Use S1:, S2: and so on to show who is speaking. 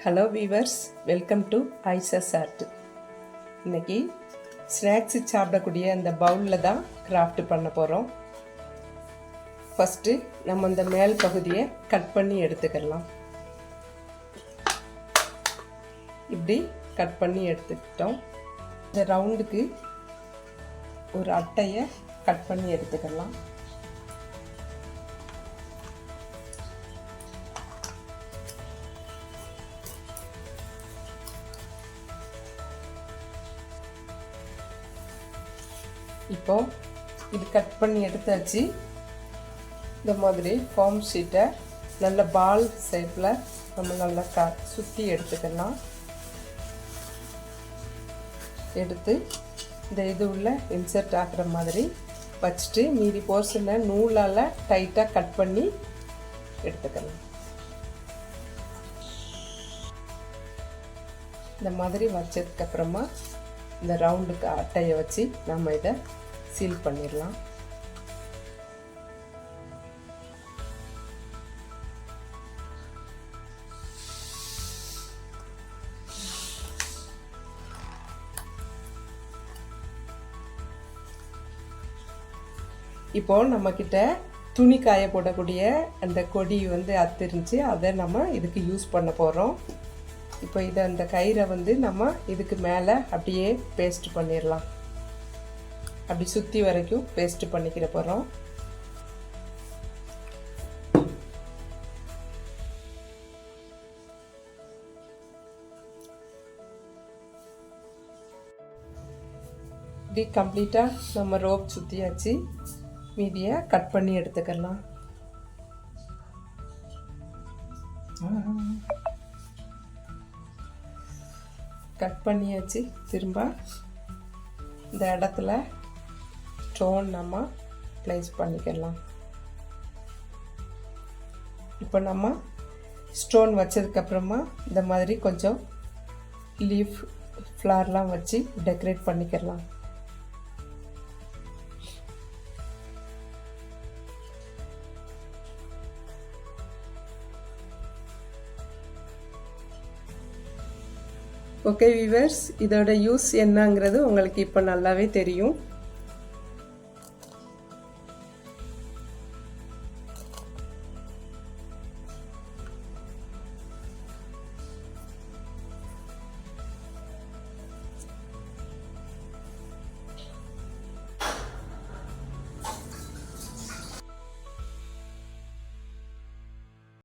S1: Hello viewers, welcome to ஐசஸ் art. இன்றைக்கி snacks சாப்பிடக்கூடிய அந்த பவுலில் தான் கிராஃப்ட் பண்ண போகிறோம். ஃபஸ்ட்டு நம்ம இந்த மேல் பகுதியை கட் பண்ணி எடுத்துக்கலாம். இப்படி கட் பண்ணி எடுத்துக்கிட்டோம். இந்த ரவுண்டுக்கு ஒரு அட்டையை கட் பண்ணி எடுத்துக்கலாம். இப்போ இது கட் பண்ணி எடுத்தாச்சு. இந்த மாதிரி ஃபார்ம் ஷீட்டை நல்ல பால் ஷேப்பில் நம்ம நல்லா சுற்றி எடுத்துக்கலாம். எடுத்து இந்த இது உள்ள இன்சர்ட் ஆகிற மாதிரி வச்சுட்டு மீதி போர்ஷனை நூலால் டைட்டாக கட் பண்ணி எடுத்துக்கலாம். இந்த மாதிரி வச்சதுக்கப்புறமா இந்த ரவுண்டுக்கு அட்டையை வச்சு நம்ம இதை சீல் பண்ணிடலாம். இப்போ நம்ம கிட்ட துணி காய போடக்கூடிய அந்த கொடி அத்திருந்துச்சு, அதை நம்ம இதுக்கு யூஸ் பண்ண போகிறோம். இப்போ இதை அந்த கயிறை நம்ம இதுக்கு மேலே அப்படியே பேஸ்ட் பண்ணிடலாம். அப்படி சுற்றி வரைக்கும் பேஸ்ட் பண்ணிக்கிற போகிறோம். இப்படி கம்ப்ளீட்டாக நம்ம ரோப் சுற்றியாச்சு. மீதியை கட் பண்ணி எடுத்துக்கலாம். கட் பண்ணியாச்சு. திரும்ப இந்த இடத்துல ஸ்டோன் நம்ம ப்ளேஸ் பண்ணிக்கலாம். இப்போ நம்ம ஸ்டோன் வச்சதுக்கப்புறமா இந்த மாதிரி கொஞ்சம் லீஃப் ஃப்ளார்லாம் வச்சு டெக்கரேட் பண்ணிக்கலாம். ஓகே வீவர்ஸ், இதோட யூஸ் என்னங்கிறது உங்களுக்கு இப்போ நல்லாவே தெரியும்.